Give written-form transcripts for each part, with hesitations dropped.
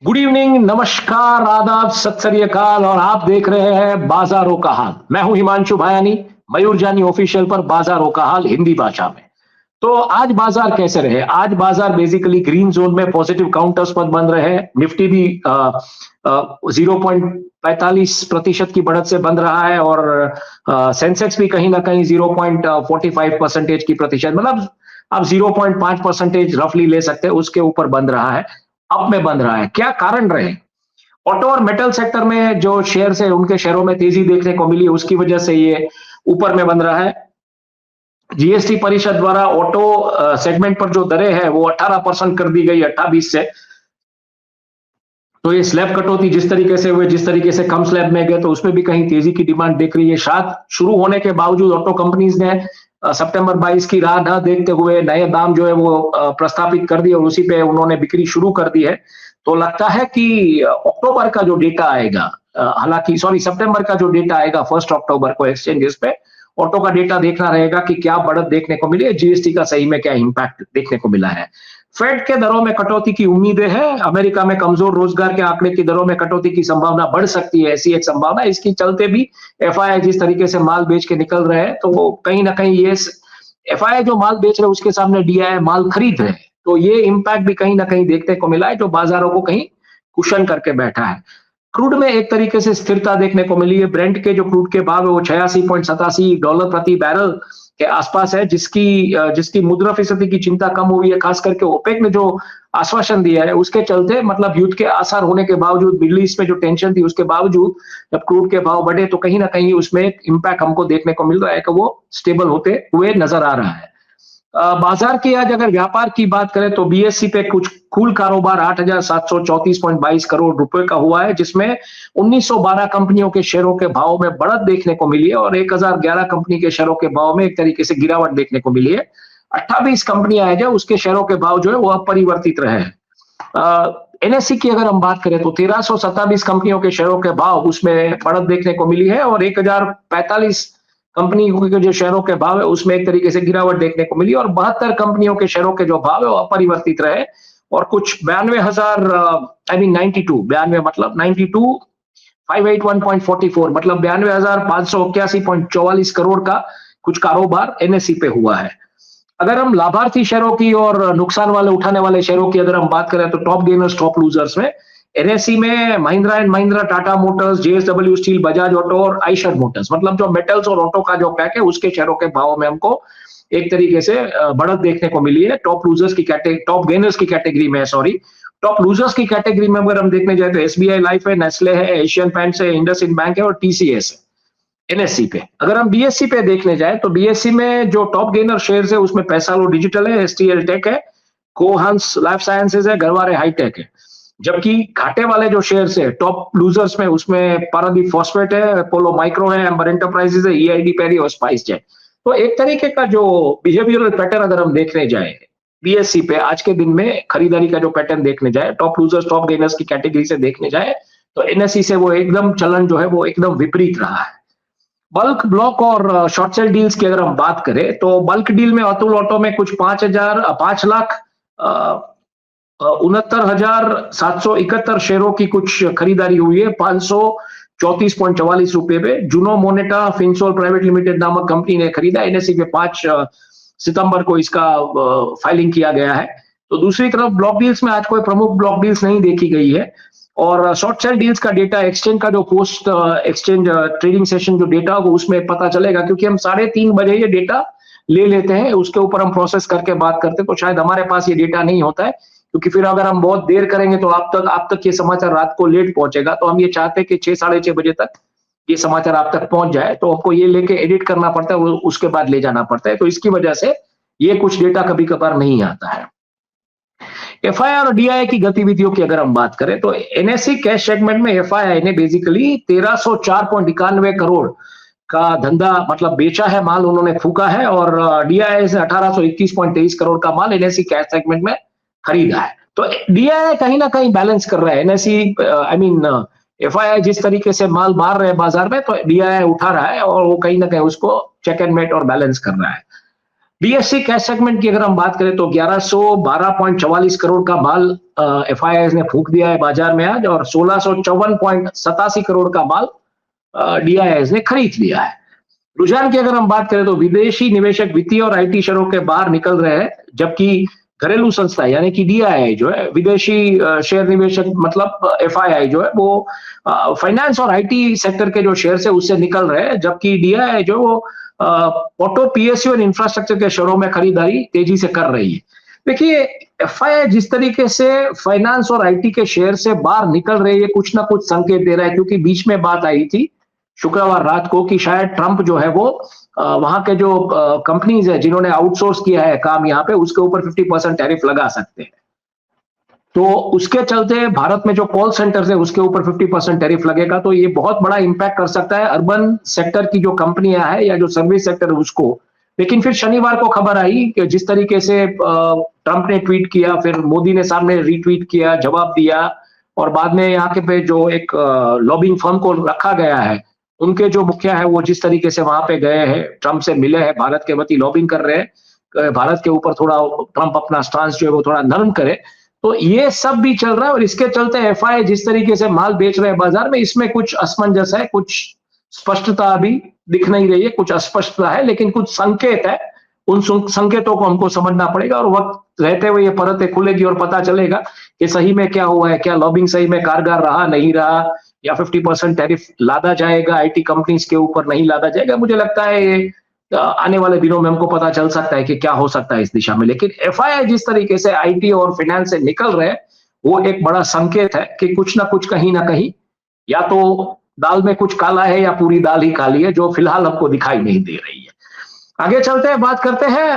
Good evening, नमस्कार, आदाब, सत श्री अकाल और आप देख रहे हैं बाजारों का हाल। मैं हूं हिमांशु भायानी, मयूर जानी ऑफिशियल पर बाजारों का हाल हिंदी भाषा में। तो आज बाजार कैसे रहे? आज बाजार बेसिकली ग्रीन जोन में पॉजिटिव काउंटर्स पर बन रहे हैं। निफ्टी भी 0.45% की बढ़त से बन रहा है और सेंसेक्स भी कहीं ना कहीं 0.45% की प्रतिशत, मतलब आप 0.5% रफली ले सकते हैं, उसके ऊपर बन रहा है। अप में बन रहा है। क्या कारण रहे? ऑटो और मेटल सेक्टर में जो शेयर्स है उनके शेयरों में तेजी देखने को मिली, उसकी वजह से ये ऊपर में बन रहा है। जीएसटी परिषद द्वारा ऑटो सेगमेंट पर जो दरें है वो 18% कर दी गई 28 से। तो ये स्लैब कटौती जिस तरीके से हुए, जिस तरीके से कम स्लैब में गए, तो उसमें भी कहीं तेजी की डिमांड दिख रही है। शायद शुरू होने के बावजूद ऑटो कंपनीज ने सितंबर 22 की राह न देखते हुए नए दाम जो है वो प्रस्तावित कर दिए और उसी पे उन्होंने बिक्री शुरू कर दी है। तो लगता है कि अक्टूबर का जो डेटा आएगा, हालांकि सॉरी सितंबर का जो डेटा आएगा 1 अक्टूबर को एक्सचेंजेस पे, ऑटो का डेटा देखना रहेगा कि क्या बढ़त देखने को मिली है, जीएसटी का सही में क्या इंपैक्ट देखने को मिला है। फेड के दरों में कटौती की उम्मीदें हैं। अमेरिका में कमजोर रोजगार के आंकड़े की दरों में कटौती की संभावना बढ़ सकती है, ऐसी एक संभावना। इसकी चलते भी एफआई जिस तरीके से माल बेच के निकल रहे हैं, तो वो कहीं ना कहीं ये एफआई जो माल बेच रहे हैं उसके सामने डीआई माल खरीद रहे हैं, तो ये इंपैक्ट भी कहीं ना कहीं देखने को मिला है, जो बाजारों को कहीं कुशन करके बैठा है। क्रूड में एक तरीके से स्थिरता देखने को मिली है। ब्रेंट के जो क्रूड के भाव है वो $86.87 प्रति बैरल के आसपास है, जिसकी मुद्रास्फीति की चिंता कम हुई है। खास करके ओपेक ने जो आश्वासन दिया है उसके चलते, मतलब युद्ध के आसार होने के बावजूद, मिडल ईस्ट में जो टेंशन थी उसके बावजूद जब क्रूड के भाव बढ़े तो कहीं ना कहीं उसमें एक इम्पैक्ट हमको देखने को मिल रहा है कि वो स्टेबल होते हुए नजर आ रहा है। बाजार की आज अगर व्यापार की बात करें तो बीएससी पे कुछ कुल कारोबार 8,734.22 करोड़ रुपए का हुआ है, जिसमें 1912 कंपनियों के शेयरों के भाव में बढ़त देखने को मिली है और 1011 कंपनी के शेयरों के भाव में एक तरीके से गिरावट देखने को मिली है। 28 कंपनियां है जो उसके शेयरों के भाव जो है वो अपरिवर्तित रहे हैं। एनएससी की अगर हम बात करें तो 1327 कंपनियों के शेयरों के भाव उसमें बढ़त देखने को मिली है और 1045 कंपनी के जो शेयरों के भाव है उसमें एक तरीके से गिरावट देखने को मिली और 72 कंपनियों के शेयरों के जो भाव है वो अपरिवर्तित रहे और कुछ 92,000 आई मीन 92 मतलब 92 581.44 मतलब 92,581.44 करोड़ का कुछ कारोबार एनएससी पे हुआ है। अगर हम लाभार्थी शेयरों की और नुकसान वाले उठाने वाले शेयरों की अगर हम बात करें तो टॉप गेनर्स टॉप लूजर्स में एनएससी में Mahindra and Mahindra, Tata Motors, JSW steel, Bajaj auto और आइशर मोटर्स, मतलब जो मेटल्स और ऑटो का जो पैक है उसके शेयरों के भाव में हमको एक तरीके से बढ़त देखने को मिली है। टॉप लूजर्स की कैटेगरी, टॉप गेनर्स की कैटेगरी में, सॉरी, टॉप लूजर्स की कैटेगरी में अगर हम देखने जाए तो एसबीआई लाइफ है, नेस्ले है, एशियन पेंट्स है, इंडसइंड बैंक है और टीसीएस है एनएससी पे। अगर हम बीएससी पे देखने जाए तो बीएससी में जो टॉप गेनर शेयर्स है उसमें पैसालो डिजिटल है, एसटीएल टेक है, कोहांस लाइफ साइंसेज है, गरवारे हाईटेक है। जबकि घाटे वाले जो शेयर्स है टॉप लूजर्स में, उसमें पारादीप फॉस्फेट है, अपोलो माइक्रो है, एम्बर एंटरप्राइजेज है, ईआईडी पैरी और स्पाइस है। तो एक तरीके का जो बिहेवियरल पैटर्न अगर हम देखने जाए बीएससी पे आज के दिन में खरीदारी का जो पैटर्न देखने जाए, टॉप लूजर्स टॉप गेनर्स की कैटेगरी से देखने जाए तो एनएससी से वो एकदम चलन जो है वो एकदम विपरीत रहा है। बल्क ब्लॉक और शॉर्ट सेल डील्स की अगर हम बात करें तो बल्क डील में अतुल ऑटो में कुछ 5,69,771 शेयरों की कुछ खरीदारी हुई है 534.44 रुपए पे। जुनो मोनेटा फिनसोल प्राइवेट लिमिटेड नामक कंपनी ने खरीदा। एनएससी में 5 सितंबर को इसका फाइलिंग किया गया है। तो दूसरी तरफ ब्लॉक डील्स में आज कोई प्रमुख ब्लॉक डील्स नहीं देखी गई है और शॉर्ट सेल डील्स का डेटा एक्सचेंज का जो पोस्ट एक्सचेंज ट्रेडिंग सेशन जो डेटा होगा उसमें पता चलेगा, क्योंकि हम 3:30 बजे ये डेटा ले लेते हैं, उसके ऊपर हम प्रोसेस करके बात करते हैं, तो शायद हमारे पास ये डेटा नहीं होता है, क्योंकि फिर अगर हम बहुत देर करेंगे तो आप तक ये समाचार रात को लेट पहुंचेगा। तो हम ये चाहते हैं कि 6-6:30 बजे तक ये समाचार आप तक पहुंच जाए, तो आपको ये लेके एडिट करना पड़ता है, उसके बाद ले जाना पड़ता है, तो इसकी वजह से ये कुछ डेटा कभी कभार नहीं आता है। एफआई और डीआई की गतिविधियों की अगर हम बात करें तो एनएससी कैश सेगमेंट में एफआई ने बेसिकली 1304.91 करोड़ का धंधा, मतलब बेचा है, माल उन्होंने फूका है और डीआई से 1821.23 करोड़ का माल एनएससी कैश सेगमेंट में खरीदा है। तो डीआई कहीं ना कहीं बैलेंस कर रहा है। एनएससी आई मीन एफआई जिस तरीके से माल मार रहे हैं बाजार में, तो डीआई उठा रहा है और वो कहीं ना कहीं उसको चेक एंड मेट और बैलेंस कर रहा है। बीएससी कैश सेगमेंट की अगर हम बात करें तो 1112.44 करोड़ का माल एफआईआई ने फूंक दिया है बाजार में आज, और 1654.87 करोड़ का माल डीआईआई ने खरीद लिया है। रुझान की अगर हम बात करें तो विदेशी निवेशक वित्तीय और आईटी शेयरों के बाहर निकल रहे हैं, जबकि घरेलू संस्था यानी कि डीआईआई जो है, विदेशी शेयर निवेशक मतलब एफआईआई जो है वो फाइनेंस और आईटी सेक्टर के जो शेयर है उससे निकल रहे हैं, जबकि डीआईआई जो वो ऑटो, पीएसयू और इंफ्रास्ट्रक्चर के शेयरों में खरीदारी तेजी से कर रही है। देखिए, एफआईआई जिस तरीके से फाइनेंस और आईटी के शेयर से बाहर निकल रही है, कुछ ना कुछ संकेत दे रहा है, क्योंकि बीच में बात आई थी शुक्रवार रात को कि शायद ट्रंप जो है वो वहां के जो कंपनीज है जिन्होंने आउटसोर्स किया है काम यहाँ पे, उसके ऊपर 50% टैरिफ लगा सकते हैं। तो उसके चलते भारत में जो कॉल सेंटर्स है उसके ऊपर 50% टैरिफ लगेगा, तो ये बहुत बड़ा इंपैक्ट कर सकता है अर्बन सेक्टर की जो कंपनियां है या जो सर्विस सेक्टर है उसको। लेकिन फिर शनिवार को खबर आई कि जिस तरीके से ट्रंप ने ट्वीट किया, फिर मोदी ने सामने रीट्वीट किया, जवाब दिया, और बाद में यहाँ के पे जो एक लॉबिंग फर्म को रखा गया है, उनके जो मुखिया है वो जिस तरीके से वहां पे गए हैं, ट्रंप से मिले हैं, भारत के प्रति लॉबिंग कर रहे हैं, भारत के ऊपर थोड़ा ट्रंप अपना स्टांस जो है वो थोड़ा नरम करे, तो ये सब भी चल रहा है। और इसके चलते एफआई जिस तरीके से माल बेच रहे हैं बाजार में, इसमें कुछ असमंजस है, कुछ स्पष्टता अभी दिख नहीं रही है, कुछ अस्पष्टता है, लेकिन कुछ संकेत है। उन संकेतों को हमको समझना पड़ेगा, और वक्त रहते हुए ये परतें खुलेगी और पता चलेगा कि सही में क्या हुआ है, क्या लॉबिंग सही में कारगर रहा, नहीं रहा, या 50% टैरिफ लादा जाएगा आईटी कंपनीज के ऊपर, नहीं लादा जाएगा। मुझे लगता है ये आने वाले दिनों में हमको पता चल सकता है कि क्या हो सकता है इस दिशा में। लेकिन एफआईआई जिस तरीके से आईटी और फाइनेंस से निकल रहे हैं, वो एक बड़ा संकेत है कि कुछ ना कुछ कहीं ना कहीं, या तो दाल में कुछ काला है या पूरी दाल ही काली है, जो फिलहाल हमको दिखाई नहीं दे रही है। आगे चलते हैं, बात करते हैं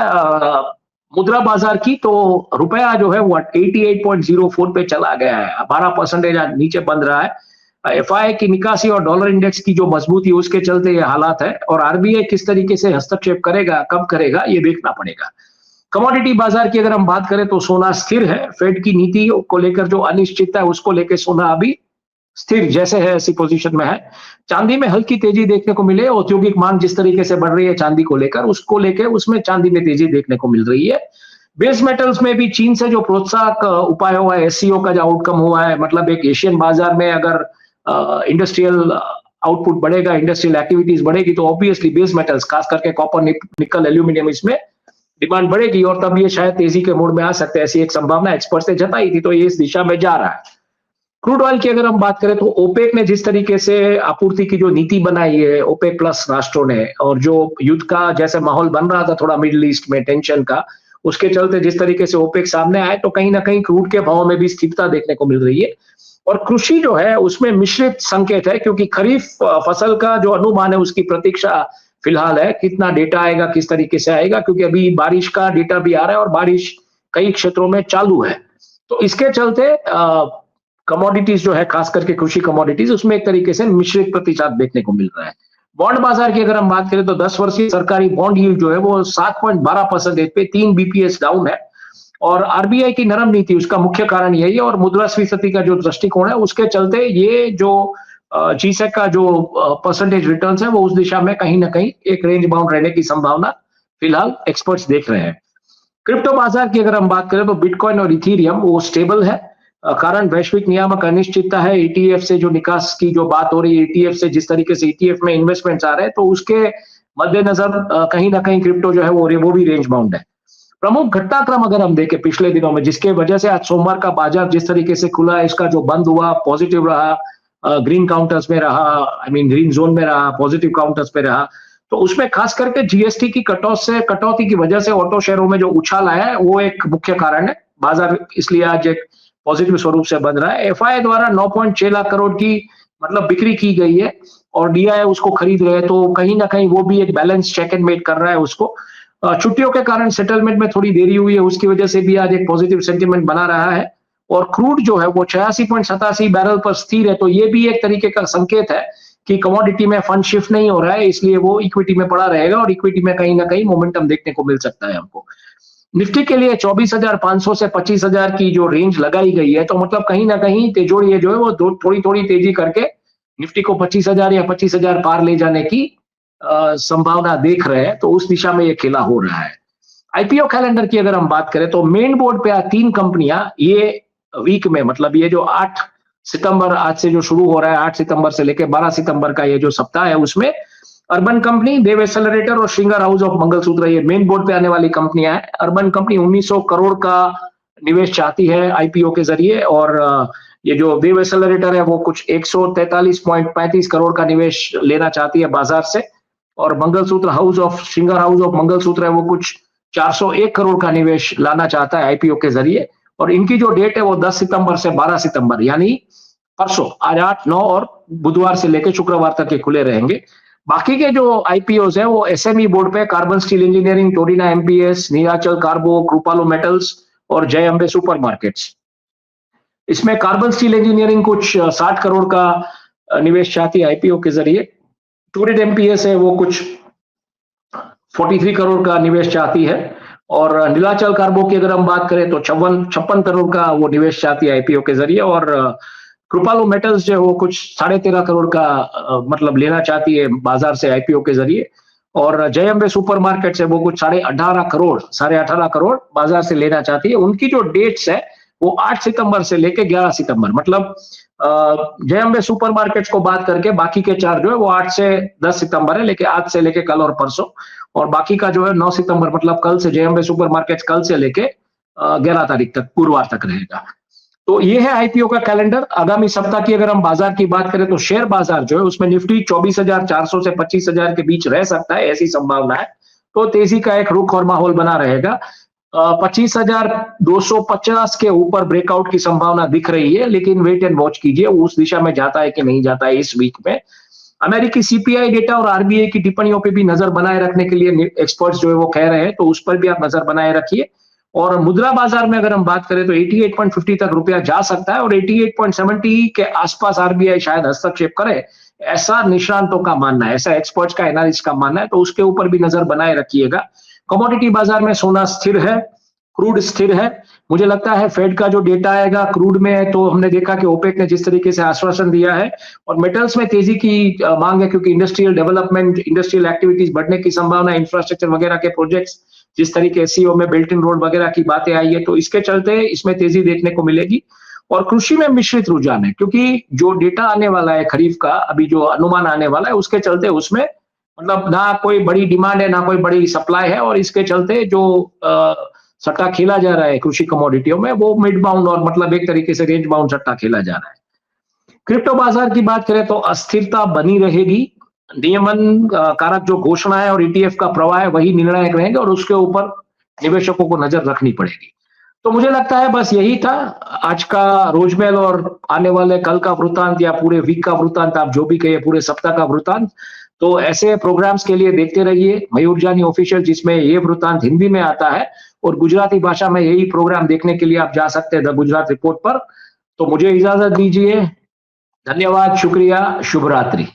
मुद्रा बाजार की। तो रुपया जो है वो 88.04 पे चला गया है, 12% आज नीचे बंद रहा है। एफआई की निकासी और डॉलर इंडेक्स की जो मजबूती है उसके चलते ये हालात है, और आरबीआई किस तरीके से हस्तक्षेप करेगा, कब करेगा, ये देखना पड़ेगा। कमोडिटी बाजार की अगर हम बात करें तो सोना स्थिर है, फेड की नीति को लेकर जो अनिश्चितता है उसको लेकर सोना अभी स्थिर जैसे है ऐसी पोजीशन में है। चांदी में हल्की तेजी देखने को मिले, औद्योगिक मांग जिस तरीके से बढ़ रही है चांदी को लेकर, उसको लेकर उसमें चांदी में तेजी देखने को मिल रही है। बेस मेटल्स में भी चीन से जो प्रोत्साहक उपाय हुआ है, एससीओ का जो आउटकम हुआ है, मतलब एक एशियन बाजार में अगर इंडस्ट्रियल आउटपुट बढ़ेगा, इंडस्ट्रियल एक्टिविटीज बढ़ेगी, तो ऑब्वियसली बेस मेटल्स खास करके कॉपर, निकल, एल्यूमिनियम, इसमें डिमांड बढ़ेगी, और तब ये शायद तेजी के मोड में आ सकते हैं, ऐसी एक संभावना एक्सपर्ट ने जताई थी, तो ये इस दिशा में जा रहा है। क्रूड ऑयल की अगर हम बात करें तो ओपेक ने जिस तरीके से आपूर्ति की जो नीति बनाई है, ओपेक प्लस राष्ट्रों ने, और जो युद्ध का जैसे माहौल बन रहा था थोड़ा मिडिल ईस्ट में टेंशन का, उसके चलते जिस तरीके से ओपेक सामने आए, तो कहीं ना कहीं क्रूड के भाव में भी स्थिरता देखने को मिल रही है। और कृषि जो है उसमें मिश्रित संकेत है, क्योंकि खरीफ फसल का जो अनुमान है उसकी प्रतीक्षा फिलहाल है, कितना डेटा आएगा, किस तरीके से आएगा, क्योंकि अभी बारिश का डेटा भी आ रहा है और बारिश कई क्षेत्रों में चालू है। तो इसके चलते कमोडिटीज जो है, खास करके कृषि कमोडिटीज, उसमें एक तरीके से मिश्रित प्रतिशत देखने को मिल रहा है। बॉन्ड बाजार की अगर हम बात करें तो 10 वर्षीय सरकारी बॉन्ड यील्ड जो है वो 7.12% पे 3 बीपीएस डाउन है, और आरबीआई की नरम नीति उसका मुख्य कारण यही है, और मुद्रास्फीति का जो दृष्टिकोण है उसके चलते ये जो जीसेक का जो परसेंटेज रिटर्न्स है वो उस दिशा में कहीं ना कहीं एक रेंज बाउंड रहने की संभावना फिलहाल एक्सपर्ट्स देख रहे हैं। क्रिप्टो बाजार की अगर हम बात करें तो बिटकॉइन और इथीरियम वो स्टेबल है, कारण वैश्विक नियामक अनिश्चितता है, ईटीएफ से जो निकास की जो बात हो रही है, ईटीएफ से जिस तरीके से ईटीएफ में इन्वेस्टमेंट्स आ रहे हैं, तो उसके मद्देनजर कहीं ना कहीं क्रिप्टो जो है वो भी रेंज बाउंड है। प्रमुख घटनाक्रम अगर हम देखें पिछले दिनों में, जिसके वजह से आज सोमवार का बाजार जिस तरीके से खुला, इसका जो बंद हुआ पॉजिटिव रहा, ग्रीन काउंटर्स में रहा, आई मीन ग्रीन जोन में रहा, पॉजिटिव काउंटर्स पे रहा, तो उसमें खास करके जीएसटी की कटौती की वजह से ऑटो शेयरों में जो उछाल आया है वो एक मुख्य कारण है। बाजार इसलिए आज एक पॉजिटिव स्वरूप से बन रहा है। एफआई द्वारा 9.6 लाख करोड़ की मतलब बिक्री की गई है, और डीआई उसको खरीद रहे हैं, तो कहीं ना कहीं वो भी एक बैलेंस चेक एंड मेट कर रहा है उसको। छुट्टियों के कारण सेटलमेंट में थोड़ी देरी हुई है, उसकी वजह से भी आज एक पॉजिटिव सेंटीमेंट बना रहा है। और क्रूड जो है वो 86.87 बैरल पर स्थिर है, तो ये भी एक तरीके का संकेत है कि कमोडिटी में फंड शिफ्ट नहीं हो रहा है, इसलिए वो इक्विटी में पड़ा रहेगा, और इक्विटी में कहीं ना कहीं मोमेंटम देखने को मिल सकता है हमको। निफ्टी के लिए 24,500 से 25,000 की जो रेंज लगाई गई है, तो मतलब कहीं ना कहीं तेजोड़ी जो है वो थोड़ी थोड़ी तेजी करके निफ्टी को 25,000 या 25,000 पार ले जाने की संभावना देख रहे हैं, तो उस दिशा में ये खेला हो रहा है। आईपीओ कैलेंडर की अगर हम बात करें तो मेन बोर्ड पे 3 कंपनियां ये वीक में, मतलब ये जो 8 सितंबर आज से जो शुरू हो रहा है, 8 सितंबर से लेकर 12 सितंबर का ये जो सप्ताह है, उसमें अर्बन कंपनी, देव एक्सेलरेटर और श्रृंगार हाउस ऑफ मंगलसूत्र ये मेन बोर्ड पे आने वाली कंपनियां हैं। अर्बन कंपनी 1900 करोड़ का निवेश चाहती है आईपीओ के जरिए, और ये जो वेव एक्सेलरेटर है वो कुछ 143.35 करोड़ का निवेश लेना चाहती है बाजार से, और मंगलसूत्र हाउस ऑफ, श्रृंगार हाउस ऑफ मंगलसूत्र है वो कुछ 401 करोड़ का निवेश लाना चाहता है आईपीओ के जरिए। और इनकी जो डेट है वो 10 सितंबर से 12 सितंबर, यानी परसों, आज 8, 9 और बुधवार से लेकर शुक्रवार तक के खुले रहेंगे। बाकी के जो आईपीओस हैं वो एसएमई बोर्ड पे carbon steel engineering, Torina MPS, Neelachal Carbo, Kripalu metals और जय अंबे सुपरमार्केट्स। इसमें कार्बन स्टील इंजीनियरिंग कुछ 60 करोड़ का निवेश चाहती है आईपीओ के जरिए। टूरिड एमपीएस है वो कुछ 43 करोड़ का निवेश चाहती है, और नीलाचल कार्बो की अगर हम बात करें तो 56 करोड़ का वो निवेश चाहती है आईपीओ के जरिए, और कृपालो मेटल्स जो है वो कुछ 13.5 करोड़ का मतलब लेना चाहती है बाजार से आईपीओ के जरिए, और जय अंबे सुपरमार्केट से वो कुछ 18.5 करोड़ बाजार से लेना चाहती है। उनकी जो डेट्स है वो 8 सितंबर से लेके 11 सितंबर, मतलब जय अंबे सुपरमार्केट्स को बात करके बाकी के 4 जो है वो 8 से 10 सितंबर है, लेके आज से लेके कल और परसों, और बाकी का जो है 9 सितंबर, मतलब कल से जय अंबे सुपरमार्केट्स कल से लेके 11 तारीख तक, गुरुवार तक रहेगा। तो ये है आईपीओ का कैलेंडर। आगामी सप्ताह की अगर हम बाजार की बात करें तो शेयर बाजार जो है उसमें निफ्टी 24,400 से 25,000 के बीच रह सकता है, ऐसी संभावना है। तो तेजी का एक रुख और माहौल बना रहेगा। 25,250 के ऊपर ब्रेकआउट की संभावना दिख रही है, लेकिन वेट एंड वॉच कीजिए उस दिशा में जाता है कि नहीं जाता है इस वीक में। अमेरिकी सीपीआई डेटा और आरबीआई की टिप्पणियों पे भी नजर बनाए रखने के लिए एक्सपर्ट्स जो है वो कह रहे हैं, तो उस पर भी आप नजर बनाए रखिए। और मुद्रा बाजार में अगर हम बात करें तो 88.50 तक रुपया जा सकता है, और 88.70 के आसपास आरबीआई शायद हस्तक्षेप करे, ऐसा निष्णांतों का मानना है, ऐसा एक्सपर्ट्स का, एनालिस्ट का मानना है, तो उसके ऊपर भी नजर बनाए रखिएगा। कमोडिटी बाजार में सोना स्थिर है, क्रूड स्थिर है। मुझे लगता है फेड का जो डेटा आएगा क्रूड में, तो हमने देखा कि ओपेक ने जिस तरीके से आश्वासन दिया है, और मेटल्स में तेजी की मांग है, क्योंकि इंडस्ट्रियल डेवलपमेंट, इंडस्ट्रियल एक्टिविटीज बढ़ने की संभावना, इंफ्रास्ट्रक्चर वगैरह के प्रोजेक्ट्स, जिस तरीके सीओ में बेल्ट इन रोड वगैरह की बातें आई है, तो इसके चलते इसमें तेजी देखने को मिलेगी। और कृषि में मिश्रित रुझान है, क्योंकि जो डेटा आने वाला है खरीफ का, अभी जो अनुमान आने वाला है, उसके चलते उसमें मतलब ना कोई बड़ी डिमांड है ना कोई बड़ी सप्लाई है, और इसके चलते जो सट्टा खेला जा रहा है कृषि कमोडिटियों में, वो मिड बाउंड और मतलब एक तरीके से रेंज बाउंड सट्टा खेला जा रहा है। क्रिप्टो बाजार की बात करें तो अस्थिरता बनी रहेगी। नियमन कारक जो घोषणा है और ईटीएफ का प्रवाह है वही निर्णायक रहेंगे, और उसके ऊपर निवेशकों को नजर रखनी पड़ेगी। तो मुझे लगता है बस यही था आज का रोजमेल, और आने वाले कल का वृत्तांत या पूरे वीक का वृत्तांत, आप जो भी कहिए, पूरे सप्ताह का वृत्तांत। तो ऐसे प्रोग्राम्स के लिए देखते रहिए मयूर जानी ऑफिशियल, जिसमें ये वृत्तांत हिंदी में आता है, और गुजराती भाषा में यही प्रोग्राम देखने के लिए आप जा सकते हैं द गुजरात रिपोर्ट पर। तो मुझे इजाजत दीजिए। धन्यवाद, शुक्रिया, शुभ रात्रि।